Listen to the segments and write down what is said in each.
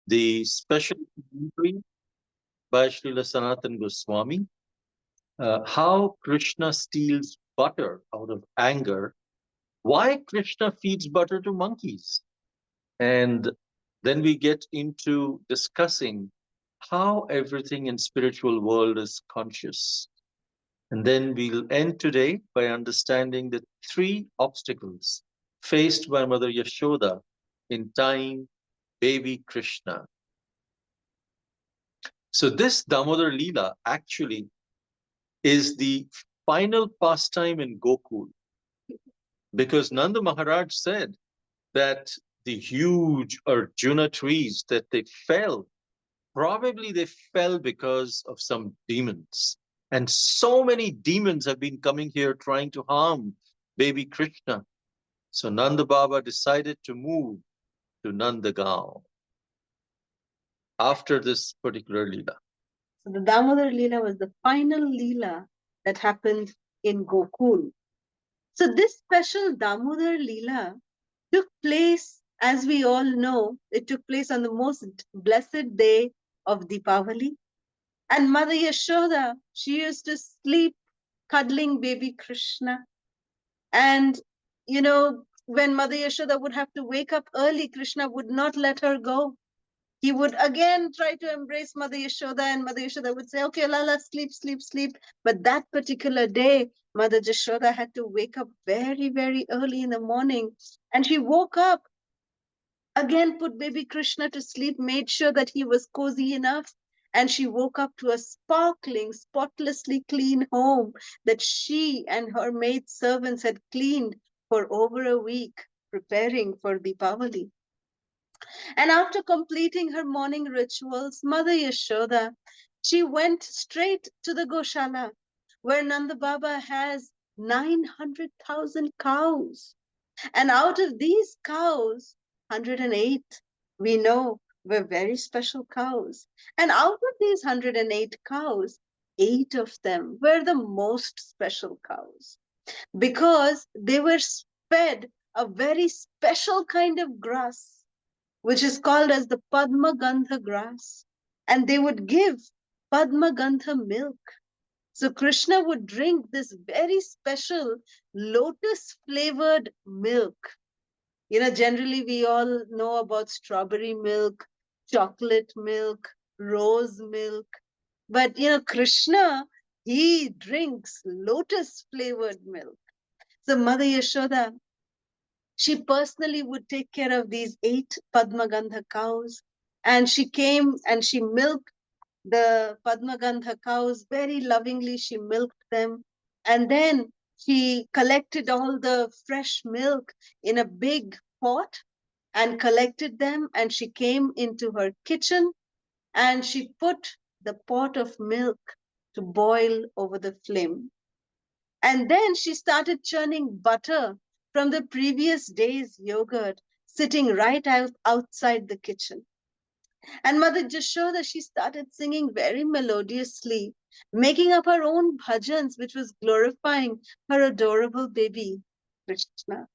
the special commentary by Srila Sanatana Goswami, how Krishna steals butter out of anger, why Krishna feeds butter to monkeys. And then we get into discussing how everything in spiritual world is conscious. And then we'll end today by understanding the three obstacles faced by Mother Yashoda in tying baby Krishna. So this Damodar Lila actually is the final pastime in Gokul, because Nanda Maharaj said that the huge Arjuna trees that they fell, probably they fell because of some demons. And so many demons have been coming here trying to harm baby Krishna. So Nanda Baba decided to move to Nandagaon after this particular Leela. So the Damodar Lila was the final Leela that happened in Gokul. So this special Damodar Lila took place, as we all know, it took place on the most blessed day of Deepavali. And Mother Yashoda, she used to sleep cuddling baby Krishna. And, you know, when Mother Yashoda would have to wake up early, Krishna would not let her go. He would again try to embrace Mother Yashoda, and Mother Yashoda would say, okay, Lala, sleep, sleep, sleep. But that particular day, Mother Yashoda had to wake up very, very early in the morning. And she woke up, again put baby Krishna to sleep, made sure that he was cozy enough. And she woke up to a sparkling, spotlessly clean home that she and her maid servants had cleaned for over a week, preparing for Deepavali. And after completing her morning rituals, Mother Yashoda, she went straight to the Goshala, where Nanda Baba has 900,000 cows. And out of these cows, 108, we know, were very special cows. And out of these 108 cows, 8 of them were the most special cows because they were fed a very special kind of grass which is called as the Padma Gandha grass. And they would give Padma Gandha milk. So Krishna would drink this very special lotus flavored milk. You know, generally we all know about strawberry milk, chocolate milk, rose milk. But, you know, Krishna, he drinks lotus flavored milk. So Mother Yashoda, she personally would take care of these 8 Padmagandha cows. And she came and she milked the Padmagandha cows very lovingly. She milked them. And then she collected all the fresh milk in a big pot and collected them. And she came into her kitchen and she put the pot of milk to boil over the flame. And then she started churning butter from the previous day's yogurt, sitting right outside the kitchen. And Mother Jashoda, she started singing very melodiously, making up her own bhajans, which was glorifying her adorable baby, Krishna.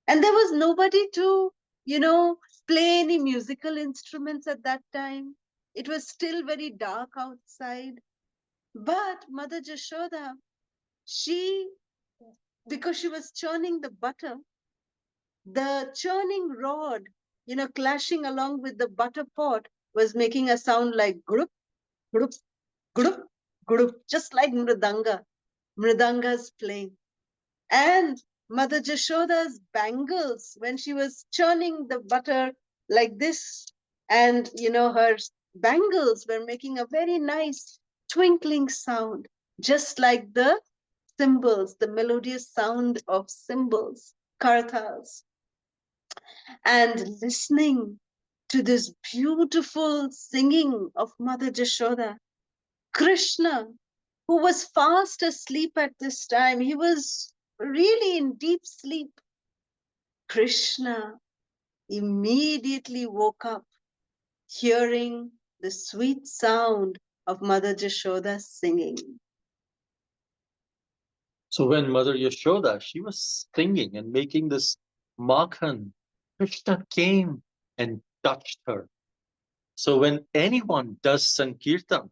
And there was nobody to, you know, play any musical instruments at that time. It was still very dark outside. But Mother Jashoda, she, because she was churning the butter, the churning rod, you know, clashing along with the butter pot was making a sound like grup, grup, grup, grup, just like mridanga. Mridanga's playing. And Mother Jashoda's bangles, when she was churning the butter like this, and, you know, her bangles were making a very nice twinkling sound, just like the cymbals, the melodious sound of cymbals, kartals. And listening to this beautiful singing of Mother Jashoda, Krishna, who was fast asleep at this time, he was really in deep sleep. Krishna immediately woke up, hearing the sweet sound of Mother Jashoda singing. So when Mother Yashoda, she was singing and making this makhan, Krishna came and touched her. So when anyone does Sankirtan,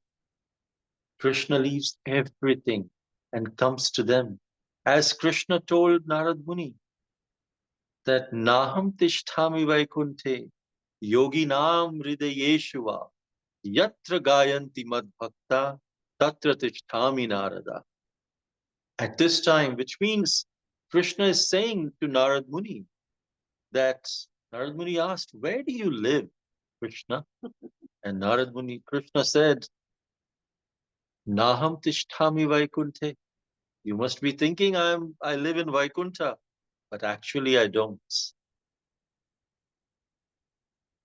Krishna leaves everything and comes to them. As Krishna told Narad Muni, that Naham Tishtami Vaikunthe Yoginam Hridayeshuva Yatra Gayanti Mad Bhakta Tatra Tishtami Narada. At this time, which means Krishna is saying to Narad Muni that Narad Muni asked, where do you live, Krishna? And Narad Muni, Krishna said, Naham Tishtami Vaikunthe. You must be thinking I live in Vaikuntha, but actually I don't.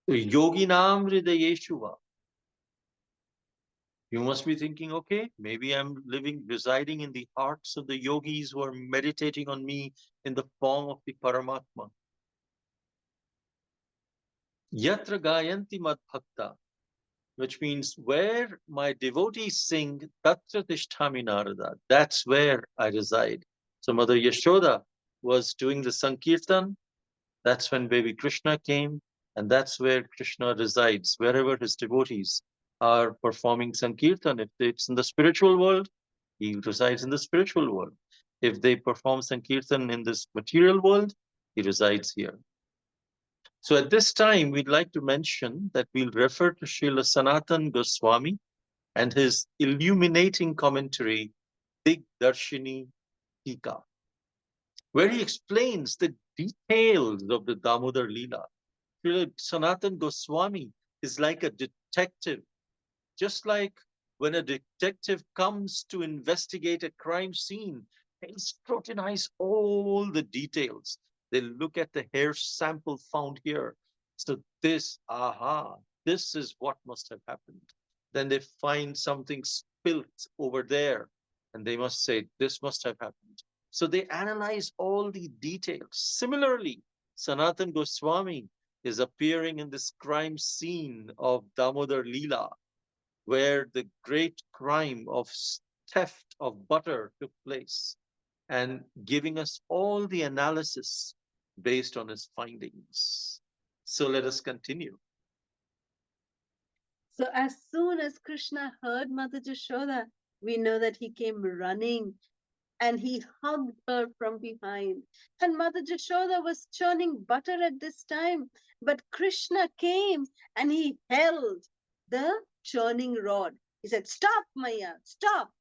Yoginam Hridayeshuva. You must be thinking, okay, maybe I'm residing in the hearts of the yogis who are meditating on me in the form of the Paramatma. Yatra Gayanti Mad Bhakta, which means where my devotees sing, Tatra Tishtami Narada, that's where I reside. So Mother Yashoda was doing the Sankirtan. That's when baby Krishna came, and that's where Krishna resides, wherever his devotees are performing Sankirtan. If it's in the spiritual world, he resides in the spiritual world. If they perform Sankirtan in this material world, he resides here. So at this time, we'd like to mention that we'll refer to Srila Sanatana Goswami and his illuminating commentary, Digdarshini Tika, where he explains the details of the Damodar Lila. Sanatana Goswami is like a detective, just like when a detective comes to investigate a crime scene, they scrutinize all the details. They look at the hair sample found here. So this is what must have happened. Then they find something spilt over there, and they must say, this must have happened. So they analyze all the details. Similarly, Sanatana Goswami is appearing in this crime scene of Damodar Lila, where the great crime of theft of butter took place, and giving us all the analysis based on his findings. So let us continue. So as soon as Krishna heard Mother Jashoda, we know that he came running and he hugged her from behind. And Mother Jashoda was churning butter at this time, but Krishna came and he held the churning rod. He said, "Stop, Maya, stop."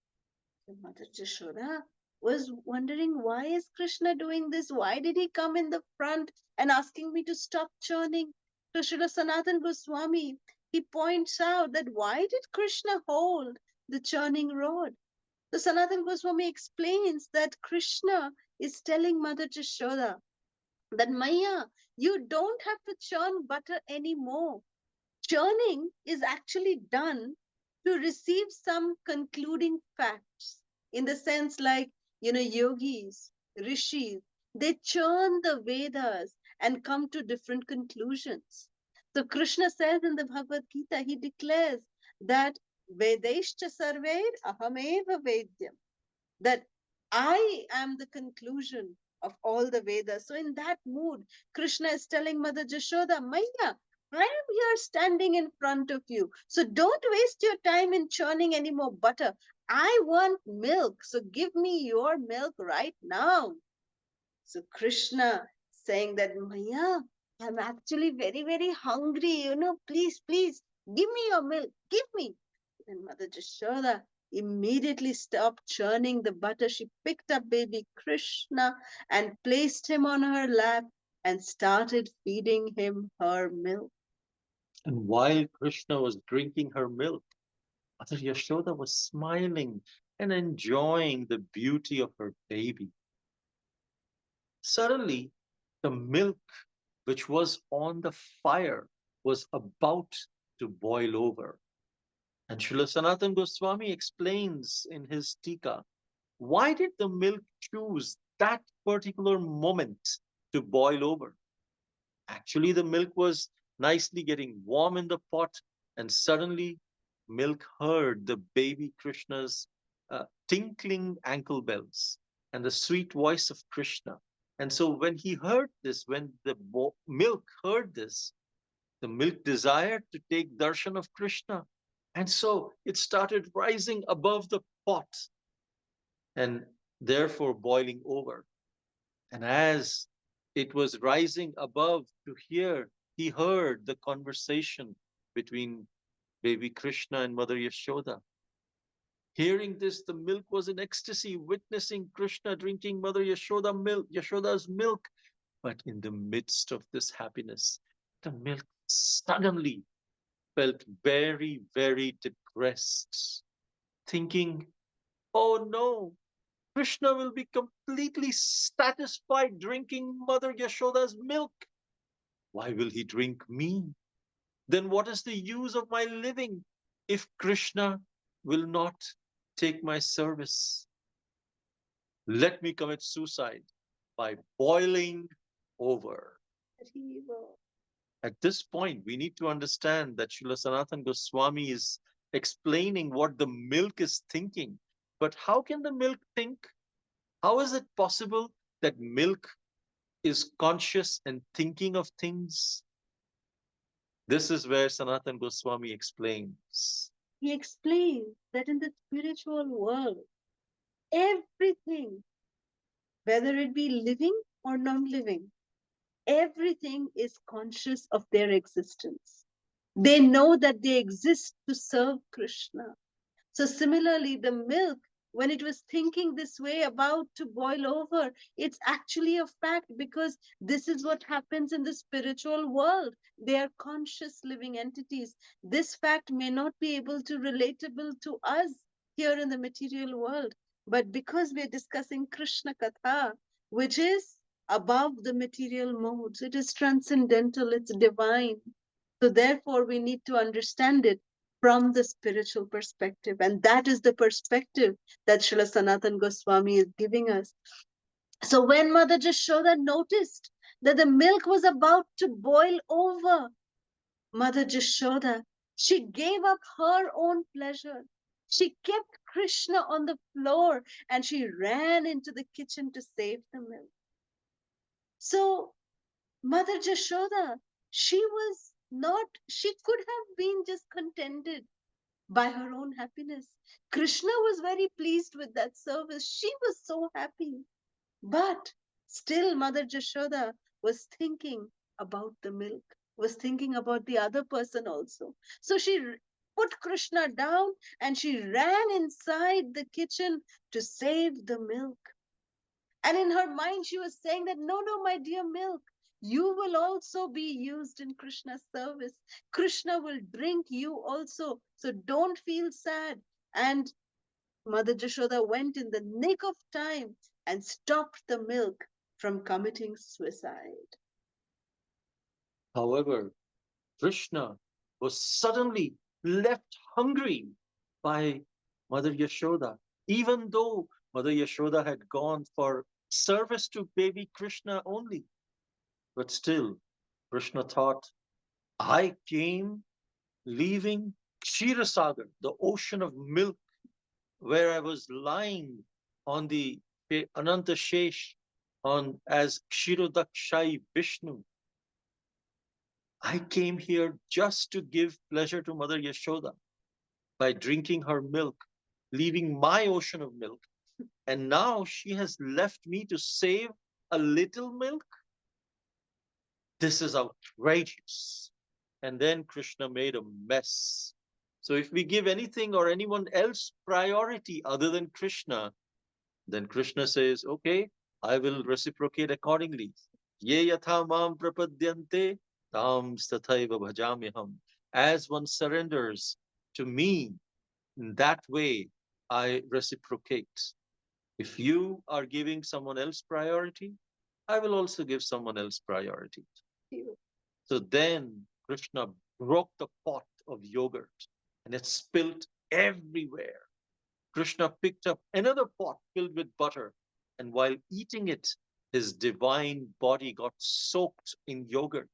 So Mother Jashoda was wondering, why is Krishna doing this? Why did he come in the front and asking me to stop churning? So Srila Sanatana Goswami, he points out that why did Krishna hold the churning rod? The Sanatana Goswami explains that Krishna is telling Mother Jashoda that Maya, you don't have to churn butter anymore. Churning is actually done to receive some concluding facts, in the sense like, yogis, rishis, they churn the Vedas and come to different conclusions. So Krishna says in the Bhagavad Gita, he declares that Vedeshcha sarver ahameva vedyam, that I am the conclusion of all the Vedas. So, in that mood, Krishna is telling Mother Jashoda, Maya, I am here standing in front of you. So, don't waste your time in churning any more butter. I want milk. So, give me your milk right now. So, Krishna saying that, Maya, I'm actually very, very hungry. Please, please, give me your milk. Give me. And Mother Jashoda immediately stopped churning the butter. She picked up baby Krishna and placed him on her lap and started feeding him her milk. And while Krishna was drinking her milk, Mother Yashoda was smiling and enjoying the beauty of her baby. Suddenly, the milk which was on the fire was about to boil over. And Srila Sanatana Goswami explains in his Tika, why did the milk choose that particular moment to boil over? Actually, the milk was nicely getting warm in the pot, and suddenly milk heard the baby Krishna's tinkling ankle bells and the sweet voice of Krishna. And so when he heard this, when the milk heard this, The milk desired to take darshan of Krishna. And so it started rising above the pot and therefore boiling over. And as it was rising above to hear, he heard the conversation between baby Krishna and Mother Yashoda. Hearing this, the milk was in ecstasy, witnessing Krishna drinking Mother Yashoda's milk. But in the midst of this happiness, the milk suddenly felt very, very depressed, thinking, oh no, Krishna will be completely satisfied drinking Mother Yashoda's milk. Why will he drink me? Then what is the use of my living if Krishna will not take my service? Let me commit suicide by boiling over. At this point, we need to understand that Srila Sanatana Goswami is explaining what the milk is thinking. But how can the milk think? How is it possible that milk is conscious and thinking of things? This is where Sanatana Goswami explains. He explains that in the spiritual world, everything, whether it be living or non-living, everything is conscious of their existence. They know that they exist to serve Krishna. So similarly, the milk, when it was thinking this way about to boil over, it's actually a fact because this is what happens in the spiritual world. They are conscious living entities. This fact may not be able to relatable to us here in the material world, but because we're discussing Krishna Katha, which is above the material modes, it is transcendental, it's divine. So therefore, we need to understand it from the spiritual perspective. And that is the perspective that Srila Sanatana Goswami is giving us. So when Mother Yashoda noticed that the milk was about to boil over, Mother Yashoda, she gave up her own pleasure. She kept Krishna on the floor and she ran into the kitchen to save the milk. So Mother Yashoda, she could have been just contented by her own happiness. Krishna was very pleased with that service. She was so happy. But still, Mother Yashoda was thinking about the milk, was thinking about the other person also. So she put Krishna down and she ran inside the kitchen to save the milk. And in her mind, she was saying that, no, no, my dear milk, you will also be used in Krishna's service. Krishna will drink you also. So don't feel sad. And Mother Jashoda went in the nick of time and stopped the milk from committing suicide. However, Krishna was suddenly left hungry by Mother Yashoda, even though Mother Yashoda had gone for service to baby Krishna only. But still, Krishna thought, I came leaving Kshirosagar, the ocean of milk, where I was lying on the Ananta Shesh on as Kshirodakshai Vishnu. I came here just to give pleasure to Mother Yashoda by drinking her milk, leaving my ocean of milk. And now she has left me to save a little milk? This is outrageous. And then Krishna made a mess. So if we give anything or anyone else priority other than Krishna, then Krishna says, okay, I will reciprocate accordingly. Ye yatha mam prapadyante tam stathaiva bhajamyaham. As one surrenders to me, in that way I reciprocate. If you are giving someone else priority, I will also give someone else priority. So then Krishna broke the pot of yogurt and it spilled everywhere. Krishna picked up another pot filled with butter, and while eating it, his divine body got soaked in yogurt.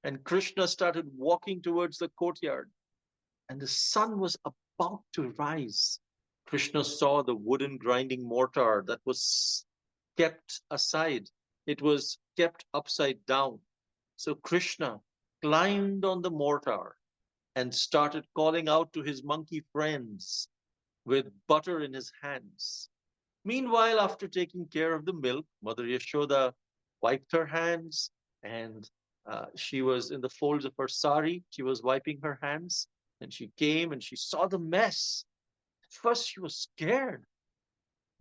And Krishna started walking towards the courtyard, and the sun was about to rise. Krishna saw the wooden grinding mortar that was kept aside. It was kept upside down. So Krishna climbed on the mortar and started calling out to his monkey friends with butter in his hands. Meanwhile, after taking care of the milk, Mother Yashoda wiped her hands and she was in the folds of her sari. She was wiping her hands and she came and she saw the mess. At first, she was scared.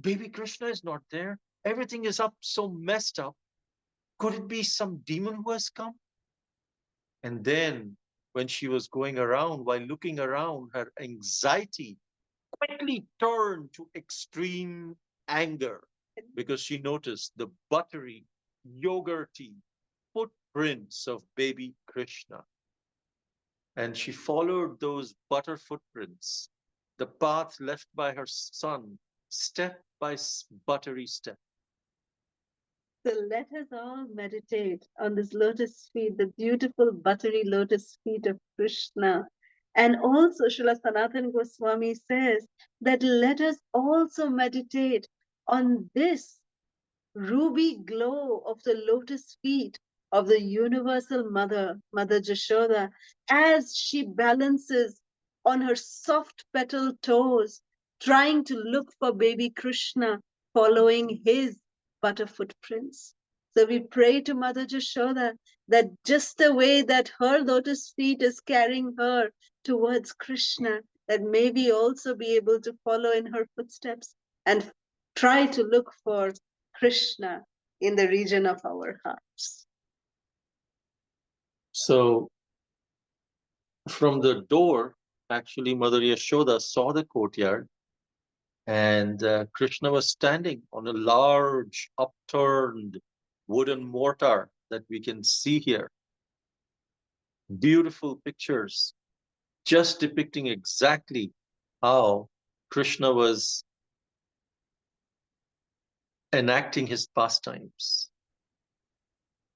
Baby Krishna is not there. Everything is up, so messed up. Could it be some demon who has come? And then, when she was going around, while looking around, her anxiety quickly turned to extreme anger because she noticed the buttery, yogurty footprints of baby Krishna. And she followed those butter footprints, the path left by her son, step by buttery step. So let us all meditate on this lotus feet, the beautiful buttery lotus feet of Krishna. And also, Srila Sanatana Goswami says that let us also meditate on this ruby glow of the lotus feet of the universal mother, Mother Yashoda, as she balances on her soft petal toes, trying to look for baby Krishna, following his butter footprints. So we pray to Mother Yashoda that just the way that her lotus feet is carrying her towards Krishna, that may we also be able to follow in her footsteps and try to look for Krishna in the region of our hearts. So, from the door, actually, Mother Yashoda saw the courtyard, and Krishna was standing on a large, upturned wooden mortar that we can see here. Beautiful pictures, just depicting exactly how Krishna was enacting his pastimes.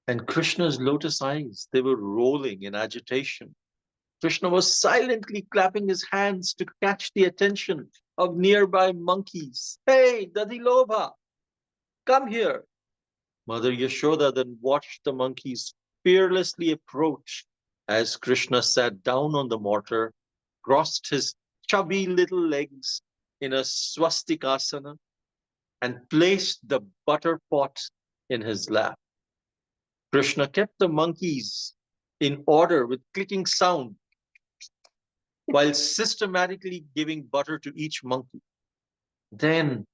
And Krishna's lotus eyes, they were rolling in agitation. Krishna was silently clapping his hands to catch the attention of nearby monkeys. Hey, Dadilobha, come here. Mother Yashoda then watched the monkeys fearlessly approach as Krishna sat down on the mortar, crossed his chubby little legs in a swastikasana, and placed the butter pot in his lap. Krishna kept the monkeys in order with clicking sound while systematically giving butter to each monkey. Then,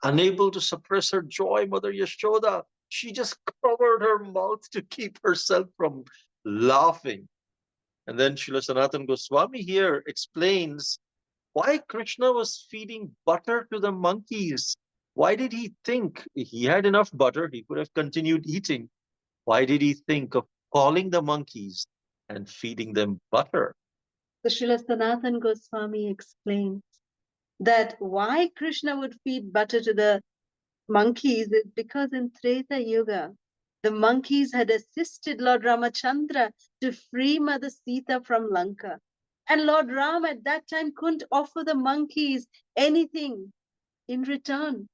unable to suppress her joy, Mother Yashoda, she just covered her mouth to keep herself from laughing. And then Srila Sanatana Goswami here explains why Krishna was feeding butter to the monkeys. Why did he think he had enough butter? He could have continued eating. Why did he think of calling the monkeys and feeding them butter? So Srila Sanatana Goswami explains that why Krishna would feed butter to the monkeys is because in Treta Yuga, the monkeys had assisted Lord Ramachandra to free Mother Sita from Lanka. And Lord Ram at that time couldn't offer the monkeys anything in return.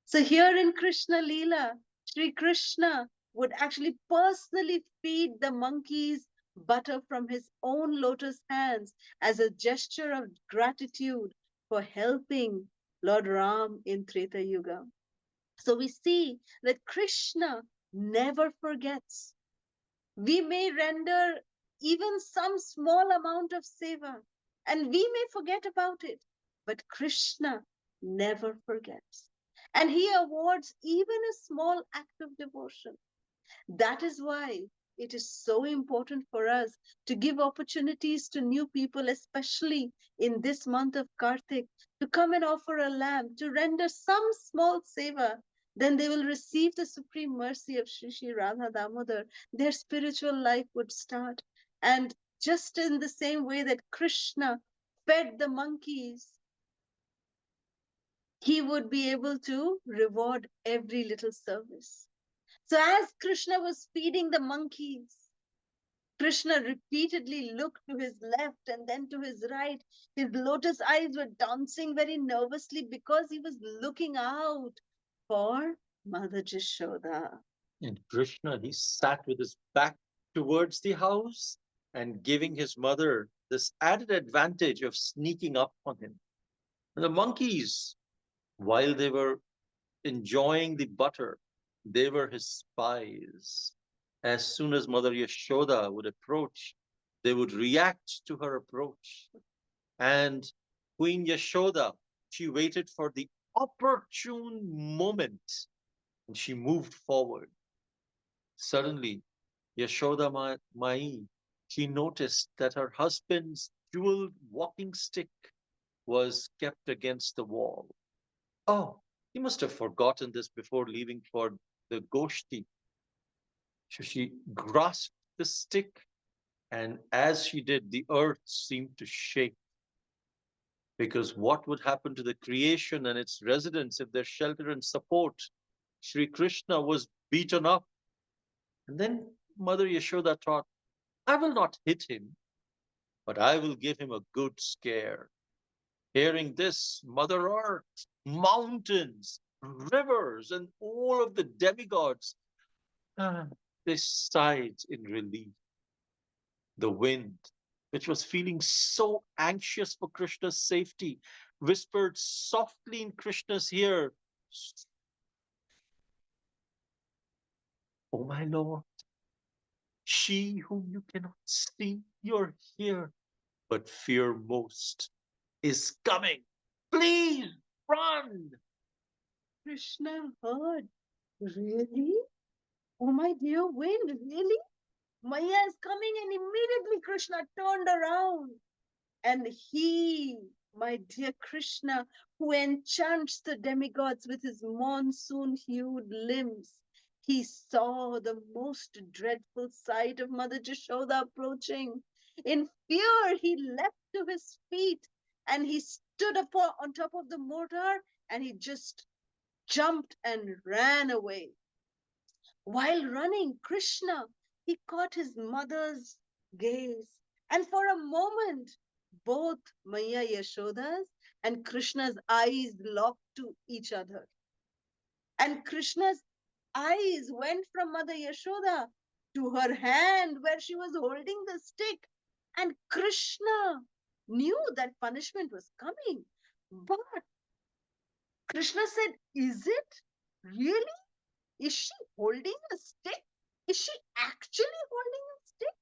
So here in Krishna Lila, Sri Krishna would actually personally feed the monkeys butter from his own lotus hands as a gesture of gratitude for helping Lord Ram in Treta Yuga. So we see that Krishna never forgets. We may render even some small amount of seva and we may forget about it, but Krishna never forgets. And he awards even a small act of devotion. That is why it is so important for us to give opportunities to new people, especially in this month of Kartik, to come and offer a lamb, to render some small seva. Then they will receive the supreme mercy of Shri Shri Radha Damodar. Their spiritual life would start. And just in the same way that Krishna fed the monkeys, he would be able to reward every little service. So as Krishna was feeding the monkeys, Krishna repeatedly looked to his left and then to his right. His lotus eyes were dancing very nervously because he was looking out for Mother Yashoda. And Krishna, he sat with his back towards the house and giving his mother this added advantage of sneaking up on him. And the monkeys, while they were enjoying the butter, they were his spies. As soon as Mother Yashoda would approach, they would react to her approach. And Queen Yashoda, she waited for the opportune moment and she moved forward. Suddenly, Yashoda Mai, she noticed that her husband's jeweled walking stick was kept against the wall. Oh, he must have forgotten this before leaving for the Goshti. So she grasped the stick, and as she did, the earth seemed to shake. Because what would happen to the creation and its residents if their shelter and support, Sri Krishna, was beaten up? And then Mother Yashoda thought, I will not hit him, but I will give him a good scare. Hearing this, Mother Earth, mountains, rivers, and all of the demigods, ah, they sighed in relief. The wind, which was feeling so anxious for Krishna's safety, whispered softly in Krishna's ear, Oh my Lord, she whom you cannot see, you're here, but fear most is coming. Please run. Krishna heard. Really? Oh, my dear wind, really? Maya is coming, and immediately Krishna turned around. And he, my dear Krishna, who enchants the demigods with his monsoon hued limbs, he saw the most dreadful sight of Mother Jashoda approaching. In fear, he leapt to his feet and he stood up on top of the mortar and he just jumped and ran away. While running, Krishna, he caught his mother's gaze. And for a moment, both Maya Yashoda's and Krishna's eyes locked to each other. And Krishna's eyes went from Mother Yashoda to her hand where she was holding the stick. And Krishna knew that punishment was coming. But Krishna said, Is it really? Is she holding a stick? Is she actually holding a stick?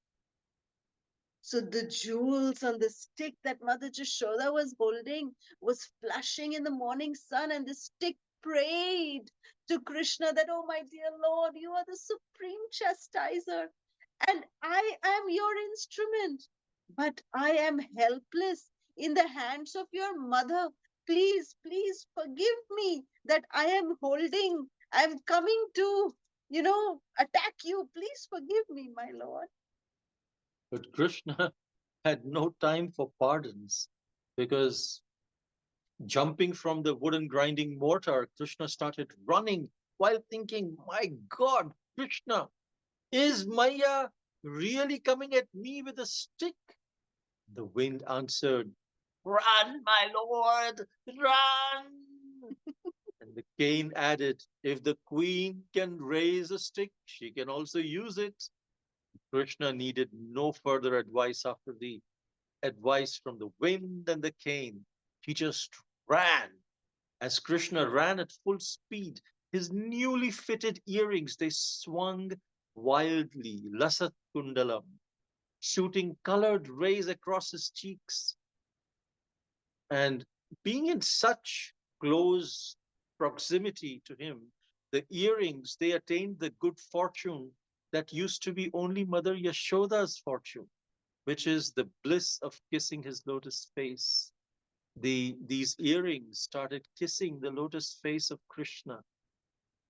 So the jewels on the stick that Mother Jashoda was holding was flashing in the morning sun, and the stick prayed to Krishna that, oh my dear Lord, you are the supreme chastiser, and I am your instrument, but I am helpless in the hands of your mother. Please, please forgive me that I'm coming to, attack you. Please forgive me, my Lord. But Krishna had no time for pardons because jumping from the wooden grinding mortar, Krishna started running while thinking, My God, Krishna, is Maya really coming at me with a stick? The wind answered, Run, my lord, run. And the cane added, If the queen can raise a stick, she can also use it. Krishna needed no further advice after the advice from the wind and the cane. He just ran. As Krishna ran at full speed, his newly fitted earrings, they swung wildly, lasat kundalam, shooting colored rays across his cheeks. And being in such close proximity to him, the earrings, they attained the good fortune that used to be only Mother Yashoda's fortune, which is the bliss of kissing his lotus face. These earrings started kissing the lotus face of Krishna.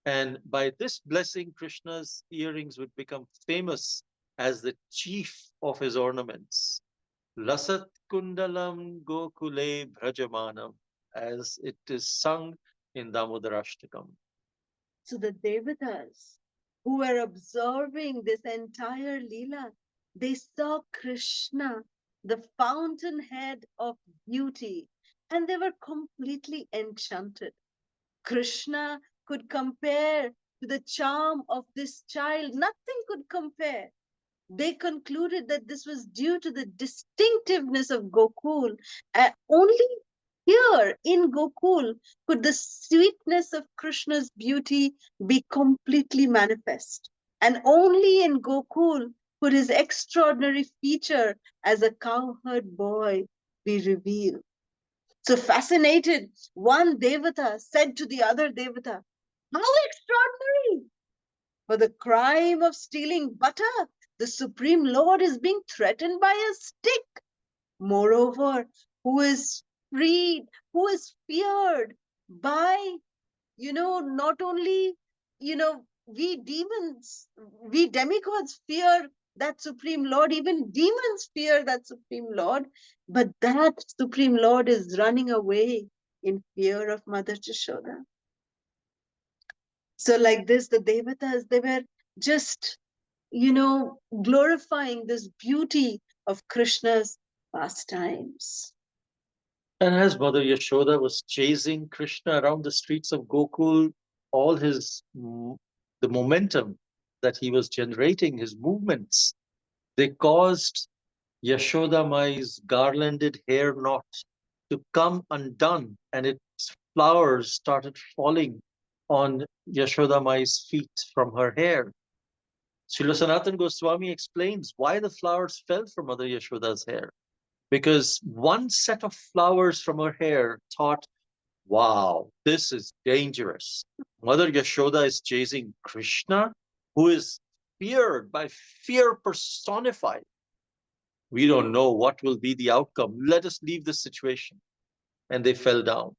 And by this blessing, Krishna's earrings would become famous as the chief of his ornaments. Lasat Kundalam Gokule Brajamanam, as it is sung in Damodarashtakam. So the Devatas who were observing this entire Leela, they saw Krishna, the fountainhead of beauty, and they were completely enchanted. Krishna could compare to the charm of this child. Nothing could compare. they concluded that this was due to the distinctiveness of Gokul. Only here in Gokul could the sweetness of Krishna's beauty be completely manifest. And only in Gokul could his extraordinary feature as a cowherd boy be revealed. So fascinated, one Devata said to the other Devata, "How extraordinary! For the crime of stealing butter, the Supreme Lord is being threatened by a stick. Moreover, who is freed, who is feared by, not only, we demons, we demigods fear that Supreme Lord, even demons fear that Supreme Lord, but that Supreme Lord is running away in fear of Mother Yashoda." So, like this, the Devatas, they were just, glorifying this beauty of Krishna's pastimes. And as Mother Yashoda was chasing Krishna around the streets of Gokul, all the momentum that he was generating, his movements, they caused Yashoda Mai's garlanded hair knot to come undone, and its flowers started falling on Yashoda Mai's feet from her hair. Srila Sanatana Goswami explains why the flowers fell from Mother Yashoda's hair. Because one set of flowers from her hair thought, wow, this is dangerous. Mother Yashoda is chasing Krishna, who is feared by fear personified. We don't know what will be the outcome. Let us leave this situation. And they fell down.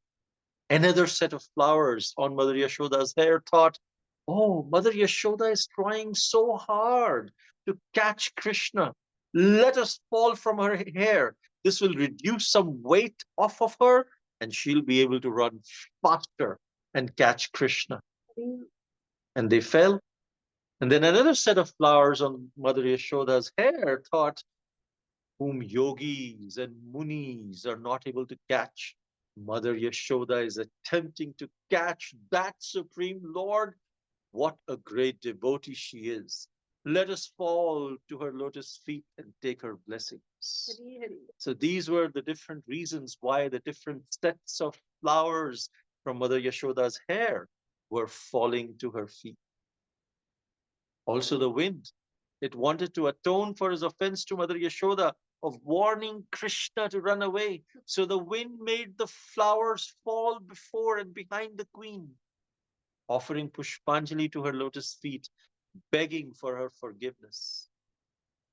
Another set of flowers on Mother Yashoda's hair thought, oh, Mother Yashoda is trying so hard to catch Krishna. Let us fall from her hair. This will reduce some weight off of her, and she'll be able to run faster and catch Krishna. And they fell. And then another set of flowers on Mother Yashoda's hair thought, whom yogis and munis are not able to catch. Mother Yashoda is attempting to catch that Supreme Lord. What a great devotee she is. Let us fall to her lotus feet and take her blessings. So these were the different reasons why the different sets of flowers from Mother Yashoda's hair were falling to her feet. Also the wind. It wanted to atone for his offense to Mother Yashoda of warning Krishna to run away. So the wind made the flowers fall before and behind the queen, offering Pushpanjali to her lotus feet, begging for her forgiveness.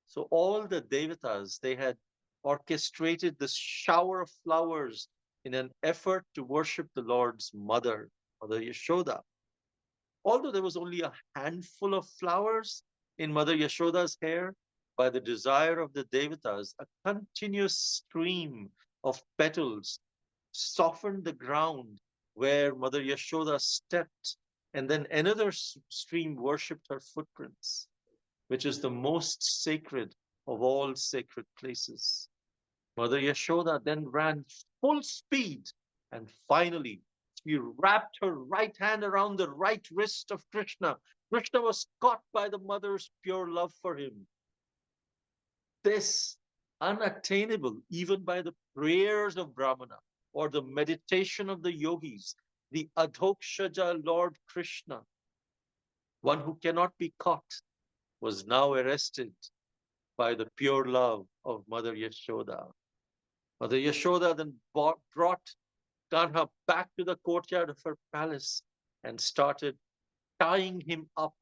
So all the devatas, they had orchestrated this shower of flowers in an effort to worship the Lord's mother, Mother Yashoda. Although there was only a handful of flowers in Mother Yashoda's hair, by the desire of the devatas, a continuous stream of petals softened the ground where Mother Yashoda stepped, and then another stream worshipped her footprints, which is the most sacred of all sacred places. Mother Yashoda then ran full speed, and finally she wrapped her right hand around the right wrist of Krishna. Krishna was caught by the mother's pure love for him. This unattainable even by the prayers of Brahmana or the meditation of the yogis, the Adhokshaja Lord Krishna, one who cannot be caught, was now arrested by the pure love of Mother Yashoda. Mother Yashoda then brought Kanha back to the courtyard of her palace and started tying him up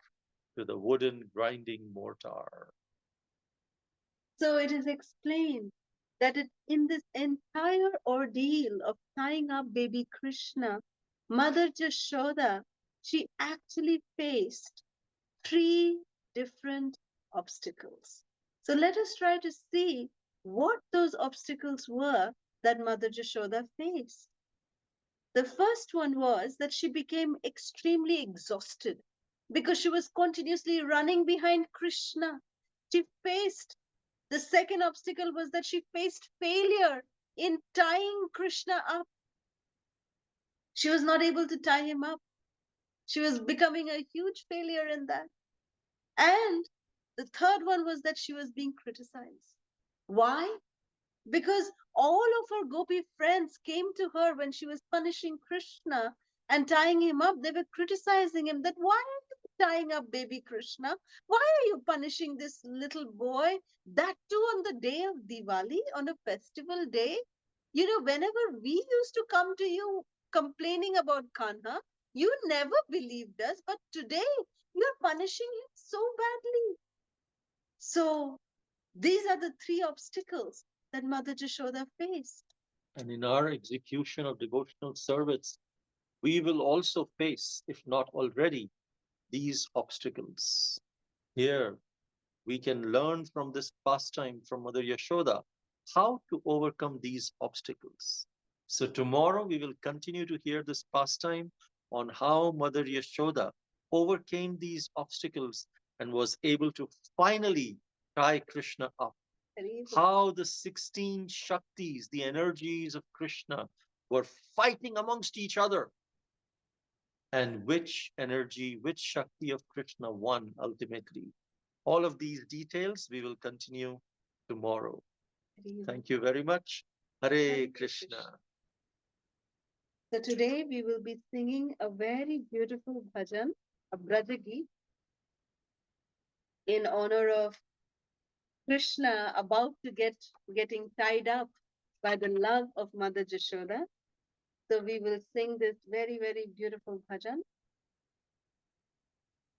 to the wooden grinding mortar. So it is explained that in this entire ordeal of tying up baby Krishna, Mother Yashoda, she actually faced 3 different obstacles. So let us try to see what those obstacles were that Mother Yashoda faced. The first one was that she became extremely exhausted because she was continuously running behind Krishna. She faced The second obstacle was that she faced failure in tying Krishna up. She was not able to tie him up. She was becoming a huge failure in that. And The third one was that she was being criticized. Why? Because all of her gopi friends came to her when she was punishing Krishna and tying him up. They were criticizing him that why are you tying up baby Krishna? Why are you punishing this little boy? That too on the day of Diwali, on a festival day. You know, whenever we used to come to you complaining about Kanha, you never believed us, but today you're punishing him so badly. So these are the three obstacles that Mother Jashoda faced. And in our execution of devotional service, we will also face, if not already, these obstacles. Here, we can learn from this pastime from Mother Yashoda how to overcome these obstacles. So, tomorrow we will continue to hear this pastime on how Mother Yashoda overcame these obstacles and was able to finally tie Krishna up. How the 16 Shaktis, the energies of Krishna, were fighting amongst each other, and which energy, which Shakti of Krishna won ultimately. All of these details we will continue tomorrow. Thank you very much. Hare Krishna. So today we will be singing a very beautiful bhajan, a Brajagi, in honor of Krishna about to getting tied up by the love of Mother Jashoda. So we will sing this very, very beautiful bhajan.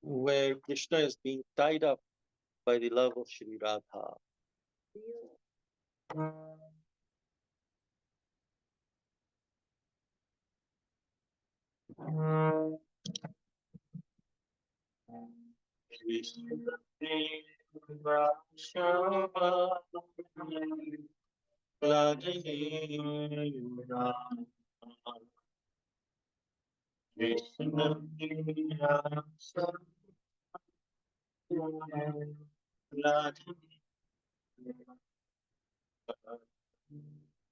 Where Krishna is being tied up by the love of Sri Radha.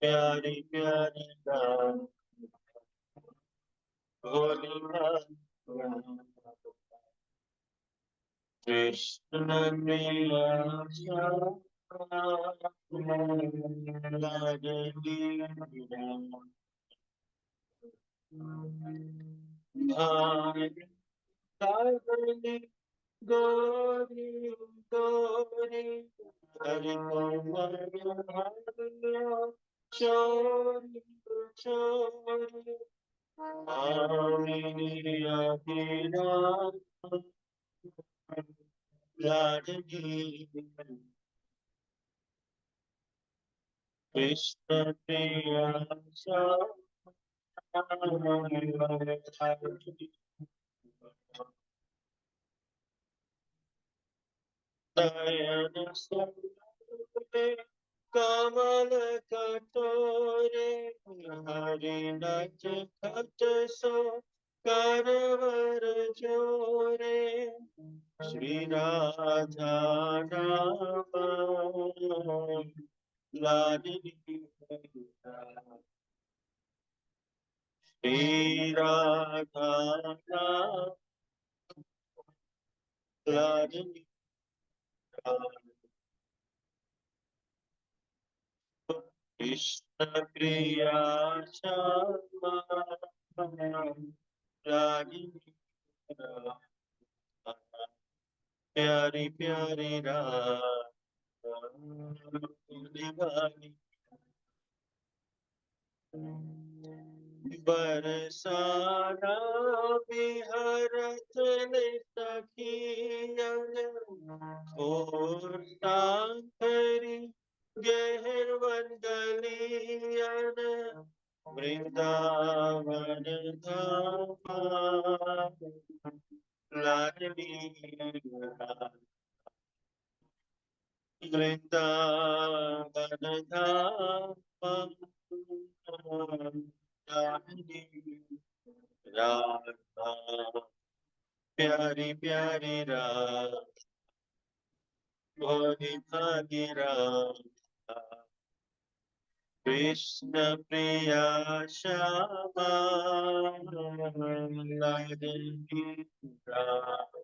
प्यारी प्यारी कृष्ण गौरी गौरी हरि चोरी चोरी लाडली कृष्ण प्रिया दयन कमल कटोरे हरि नच खट सो करवर जोरे श्री राधा नाम लाडली श्री राधा नाम लाडली कृष्ण प्रिया श्यामा रागिनी प्यारी प्यारी रानी बरसाना बिहरत सखियन और सांकरी गहरवन गलियन वृंदावन धामा लाडली वृंदावन धामा लाडली राधा प्यारी प्यारी राधा भोली भागी राधा कृष्ण प्रिया श्यामा लाडली Radha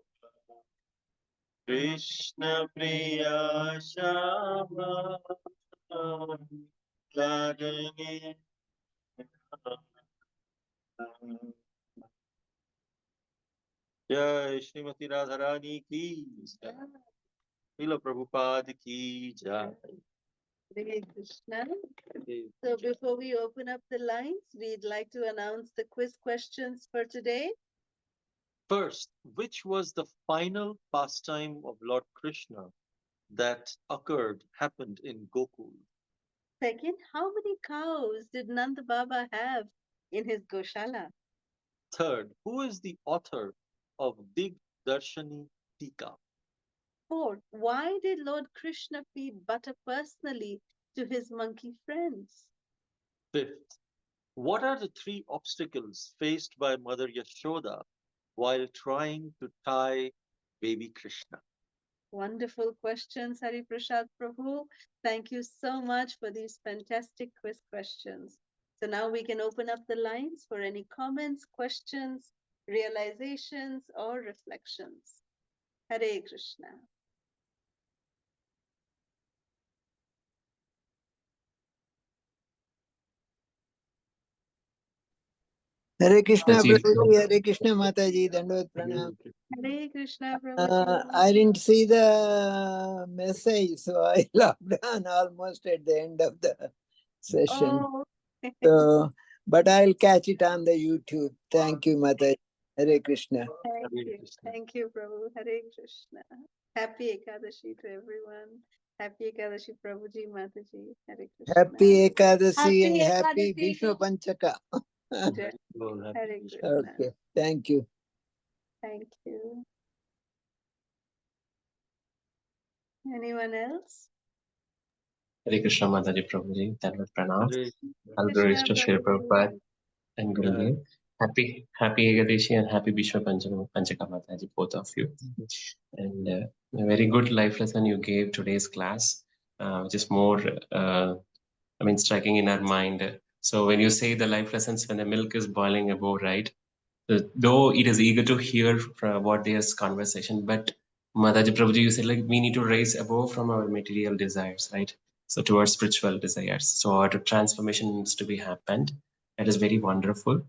Krishna Priya Shama Lagane. Jai Srimati Radharani ki jai. Srila Prabhupada ki jai. Hare Krishna. So before we open up the lines, we'd like to announce the quiz questions for today. First, which was the final pastime of Lord Krishna that happened in Gokul? Second, how many cows did Nanda Baba have in his Goshala? Third, who is the author of Dig Darshani Tika? Fourth, why did Lord Krishna feed butter personally to his monkey friends? Fifth, what are the three obstacles faced by Mother Yashoda while trying to tie baby Krishna? Wonderful questions, Hari Prasad Prabhu. Thank you so much for these fantastic quiz questions. So now we can open up the lines for any comments, questions, realizations, or reflections. Hare Krishna. Hare Krishna, That's it. Prabhuji, Hare Krishna, Mataji, Dandavad Pranam. Hare Krishna, Prabhuji. I didn't see the message, so I logged on almost at the end of the session. Oh, So, but I'll catch it on the YouTube. Thank you, Mataji. Hare Krishna. thank you. Thank you, Prabhu. Hare Krishna. Happy Ekadashi to everyone. Happy Ekadashi, Prabhuji, Mataji. Hare Krishna. Happy Ekadasi and Happy happy Ekadasi Vishnu to- Panchaka. Jai. Hare Krishna. Okay, thank you. Thank you. Anyone else? Hare Krishna Mataji Prabhuji, Dandavat Pranam. All glories Krishna to Srila Prabhuji. Prabhupada and Gurudev. Happy Ekadashi and happy Vishwa Panchaka Mataji, both of you. And a very good life lesson you gave today's class, which is more, striking in our mind. So when you say the life lessons when the milk is boiling above, right? Though it is eager to hear from what there's conversation, but Mataji Prabhuji, you said like we need to rise above from our material desires, right? So towards spiritual desires. So our transformation needs to be happened. That is very wonderful.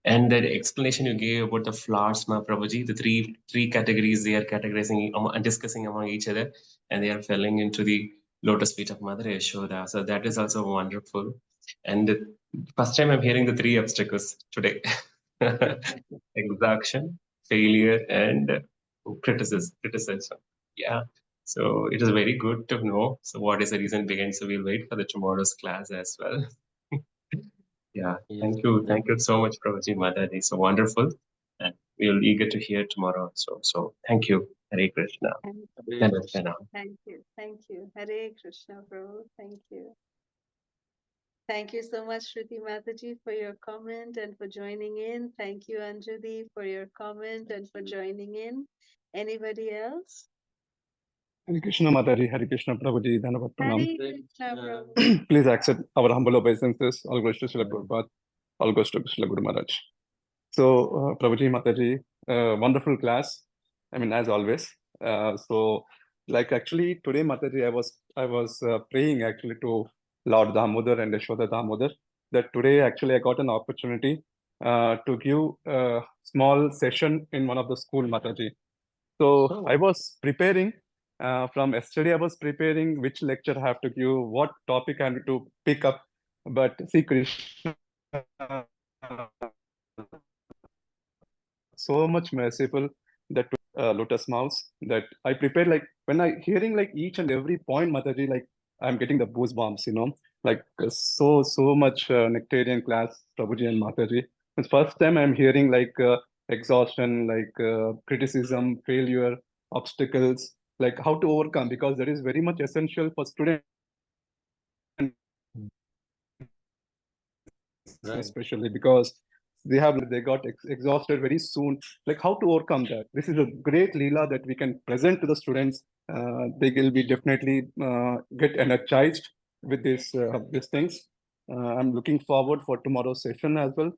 And the explanation you gave about the flowers, Ma Prabhuji, the three categories they are categorizing and discussing among each other, and they are falling into the lotus feet of Mother Yashoda. So that is also wonderful. And the first time I'm hearing the three obstacles today. Exhaustion, failure, and criticism. Yeah. So it is very good to know. So what is the reason behind? So we'll wait for the tomorrow's class as well. Yeah. Thank you. Thank you so much, Prabhuji Mataji. So wonderful. And we'll eager to hear tomorrow. So thank you. Hare Krishna. Dandavat Pranam. Thank you. Thank you. Hare Krishna, Prabhu. Thank you. Thank you so much, Shruti Mataji, for your comment and for joining in. Thank you, Anjali, for your comment and for joining in. Anybody else? Hare Krishna Mataji, Hare Krishna Prabhuji, Dhanavat Pranam. Hare Krishna, Prabhu. Please accept our humble obeisances. All goes to Srila Prabhupada, all goes to Srila Guru Maharaj. So, Prabhuji, Mataji, wonderful class. I mean, as always. Actually today, Mataji, I was praying actually to Lord Damodar and Yashoda Damodar that today actually I got an opportunity to give a small session in one of the school, Mataji. So I was preparing from yesterday. I was preparing which lecture I have to give, what topic I need to pick up. But see, Krishna, so much merciful that lotus mouse that I prepared. Like when I hearing like each and every point, Mataji, like I'm getting the goosebumps, like so much nectarian class, Prabhuji and Mataji. It's first time I'm hearing like exhaustion, like criticism, failure, obstacles, like how to overcome, because that is very much essential for students, especially because they got exhausted very soon. Like how to overcome that. This is a great Leela that we can present to the students. They will be definitely get energized with these things. I'm looking forward for tomorrow's session as well.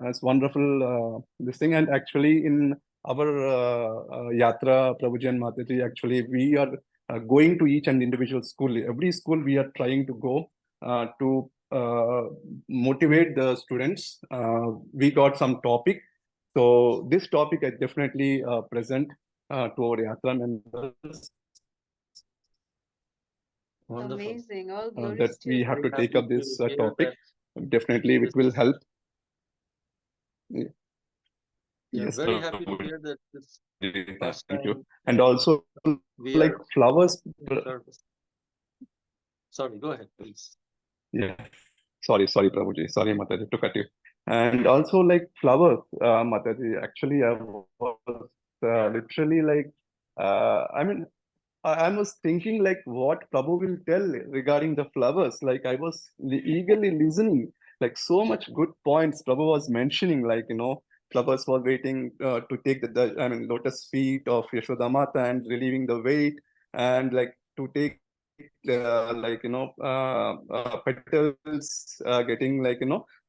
It's wonderful this thing. And actually in Yatra, Prabhuji and Mataji, actually, we are going to each and individual school. Every school we are trying to go to motivate the students. We got some topic. So this topic I definitely present to our Yatra members. Wonderful. Amazing. All That glories to we you. have to Very take happy up this to hear topic. that Definitely, it will this- help. Yeah, Yes, very happy to Prabhuji. hear that this first Thank you. time And also, we like are flowers. in service. Sorry, go ahead, please. Yeah. Sorry, Prabhuji. Sorry, Mataji, to cut you. And also, like flowers, Mataji. Actually, I was literally like, I mean, I was thinking like what Prabhu will tell regarding the flowers. Like I was eagerly listening. Like so much good points Prabhu was mentioning. Like flowers was waiting to take the lotus feet of Yashoda Mata and relieving the weight, and like to take petals, getting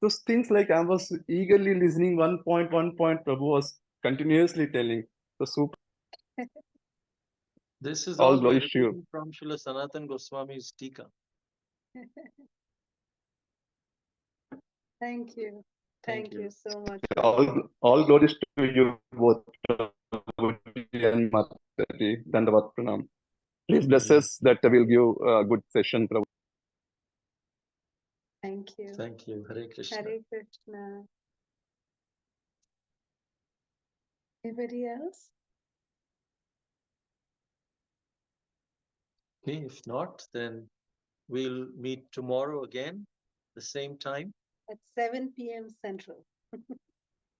those things. Like I was eagerly listening. One point Prabhu was continuously telling. So super. This is All all by glory to you. repeating from Srila Sanatana Goswami's Tika. Thank you. Thank you so much. All glories to you both, Prabhuji and Mataji. Dandavat Pranam. Please bless us that we'll give a good session, Prabhu. Thank you. Thank you. Hare Krishna. Hare Krishna. Anybody else? Okay, if not, then we'll meet tomorrow again, the same time. At 7 p.m. Central.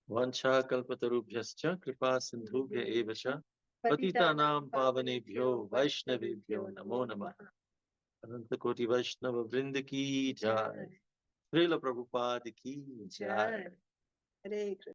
Vancha kalpatarubhyascha kripa sindhubhya eva cha patitanam pavanebhyo vaishnavebhyo namo namah. Ananta Koti Vaishnava Vrinda ki jai. Srila Prabhupada ki jai. Hare Krishna.